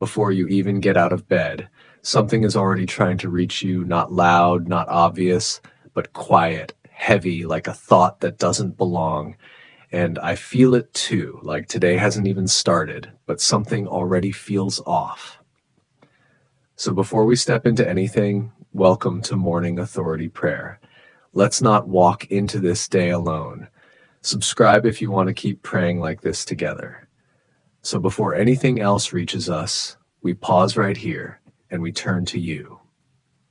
Before you even get out of bed, something is already trying to reach you, not loud, not obvious, but quiet, heavy, like a thought that doesn't belong. And I feel it too, like today hasn't even started, but something already feels off. So before we step into anything, welcome to Morning Authority Prayer. Let's not walk into this day alone. Subscribe if you want to keep praying like this together. So before anything else reaches us, we pause right here and we turn to you,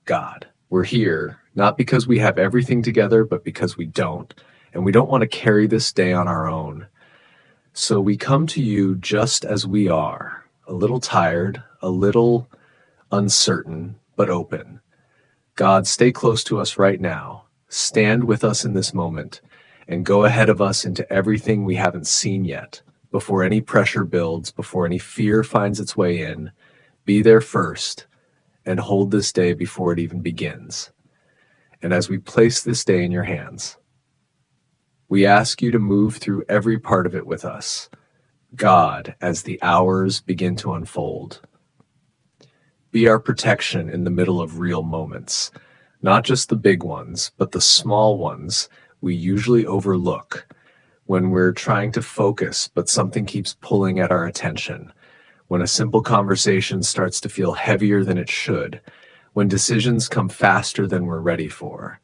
God. We're here not because we have everything together, but because we don't. And we don't want to carry this day on our own. So we come to you just as we are, a little tired, a little uncertain, but open. God, stay close to us right now. Stand with us in this moment and go ahead of us into everything we haven't seen yet. Before any pressure builds, before any fear finds its way in, be there first and hold this day before it even begins. And as we place this day in your hands, we ask you to move through every part of it with us, God, as the hours begin to unfold. Be our protection in the middle of real moments, not just the big ones, but the small ones we usually overlook when we're trying to focus, but something keeps pulling at our attention, when a simple conversation starts to feel heavier than it should, when decisions come faster than we're ready for.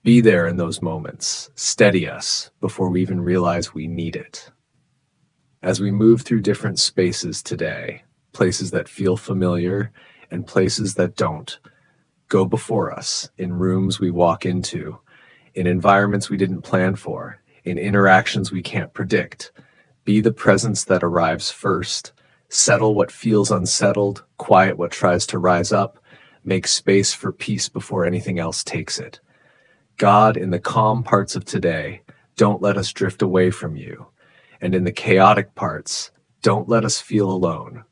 Be there in those moments. Steady us before we even realize we need it. As we move through different spaces today, places that feel familiar and places that don't, go before us in rooms we walk into, in environments we didn't plan for, in interactions we can't predict. Be the presence that arrives first. Settle what feels unsettled, quiet what tries to rise up, make space for peace before anything else takes it. God, in the calm parts of today, don't let us drift away from you. And in the chaotic parts, don't let us feel alone.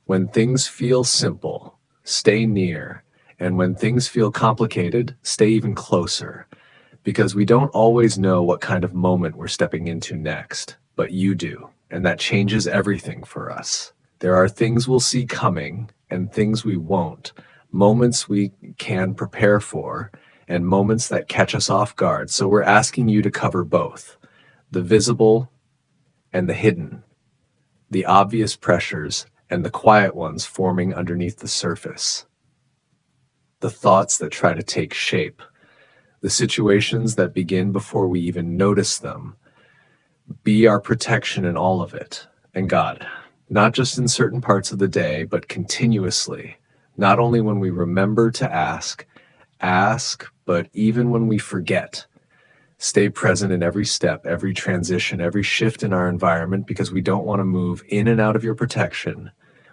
When things feel simple, stay near. And when things feel complicated, stay even closer. Because we don't always know what kind of moment we're stepping into next, but you do, and that changes everything for us. There are things we'll see coming and things we won't, moments we can prepare for, and moments that catch us off guard. So we're asking you to cover both, the visible and the hidden, the obvious pressures and the quiet ones forming underneath the surface, the thoughts that try to take shape, the situations that begin before we even notice them. Be our protection in all of it. And God, not just in certain parts of the day, but continuously, not only when we remember to ask, but even when we forget. Stay present in every step, every transition, every shift in our environment, because we don't want to move in and out of your protection.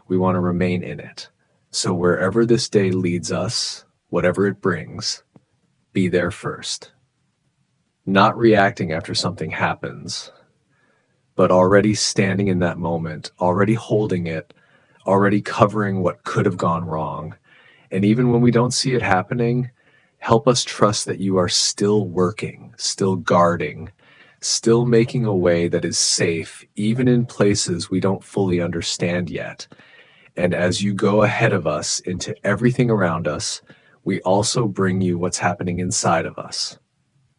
We want to remain in it. So wherever this day leads us, whatever it brings, be there first. Not reacting after something happens, but already standing in that moment, already holding it, already covering what could have gone wrong. And even when we don't see it happening, help us trust that you are still working, still guarding, still making a way that is safe, even in places we don't fully understand yet. And as you go ahead of us into everything around us, we also bring you what's happening inside of us.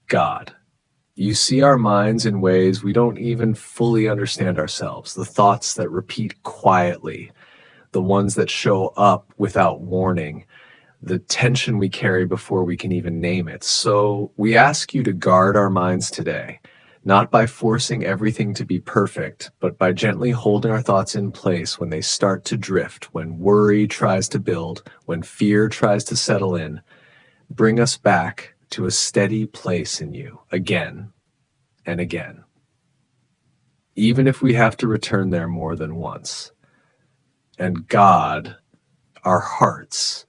God, you see our minds in ways we don't even fully understand ourselves, the thoughts that repeat quietly, the ones that show up without warning, the tension we carry before we can even name it. So we ask you to guard our minds today, not by forcing everything to be perfect, but by gently holding our thoughts in place when they start to drift, when worry tries to build, when fear tries to settle in. Bring us back to a steady place in you again and again, even if we have to return there more than once. And God, our hearts,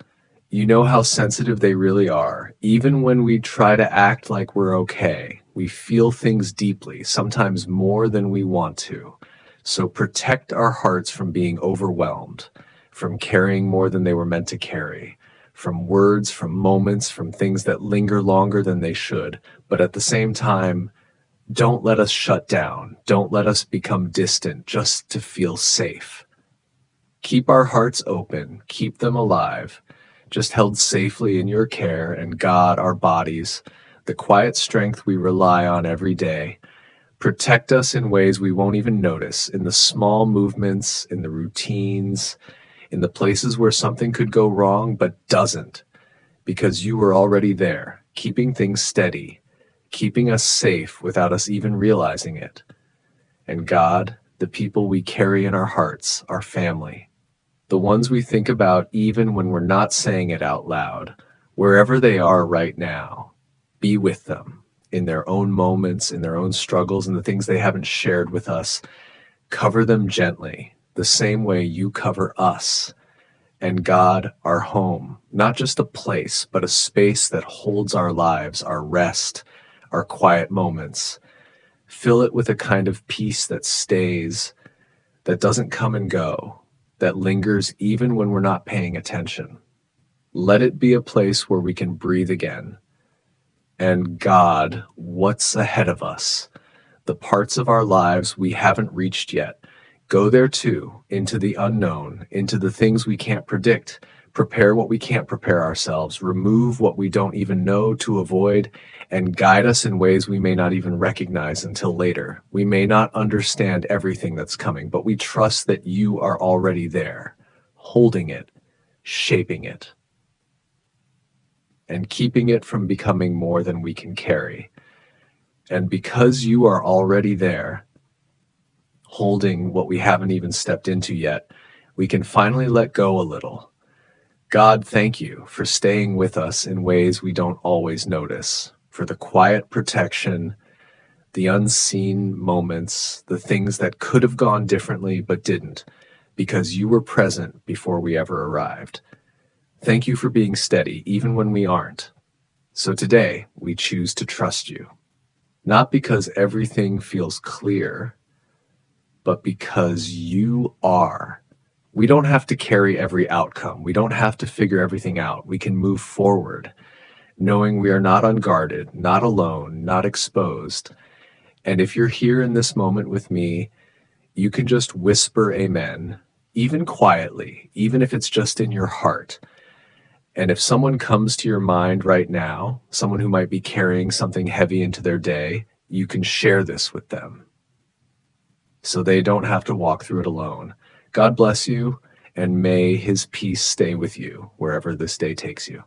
you know how sensitive they really are. Even when we try to act like we're okay, we feel things deeply, sometimes more than we want to. So protect our hearts from being overwhelmed, from carrying more than they were meant to carry, from words, from moments, from things that linger longer than they should. But at the same time, don't let us shut down. Don't let us become distant just to feel safe. Keep our hearts open, keep them alive, just held safely in your care, and God, our bodies, the quiet strength we rely on every day. Protect us in ways we won't even notice, in the small movements, in the routines, in the places where something could go wrong but doesn't, because you were already there, keeping things steady, keeping us safe without us even realizing it. And God, the people we carry in our hearts, our family, the ones we think about even when we're not saying it out loud, wherever they are right now, be with them in their own moments, in their own struggles, and the things they haven't shared with us. Cover them gently, the same way you cover us. And God, our home, not just a place, but a space that holds our lives, our rest, our quiet moments. Fill it with a kind of peace that stays, that doesn't come and go, that lingers even when we're not paying attention. Let it be a place where we can breathe again. And God, what's ahead of us? The parts of our lives we haven't reached yet. Go there too, into the unknown, into the things we can't predict. Prepare what we can't prepare ourselves. Remove what we don't even know to avoid, and guide us in ways we may not even recognize until later. We may not understand everything that's coming, but we trust that you are already there, holding it, shaping it, and keeping it from becoming more than we can carry. And because you are already there, holding what we haven't even stepped into yet, we can finally let go a little. God, thank you for staying with us in ways we don't always notice, for the quiet protection, the unseen moments, the things that could have gone differently but didn't, because you were present before we ever arrived. Thank you for being steady, even when we aren't. So today, we choose to trust you, not because everything feels clear, but because you are. We don't have to carry every outcome. We don't have to figure everything out. We can move forward, knowing we are not unguarded, not alone, not exposed. And if you're here in this moment with me, you can just whisper amen, even quietly, even if it's just in your heart. And if someone comes to your mind right now, someone who might be carrying something heavy into their day, you can share this with them so they don't have to walk through it alone. God bless you, and may his peace stay with you wherever this day takes you.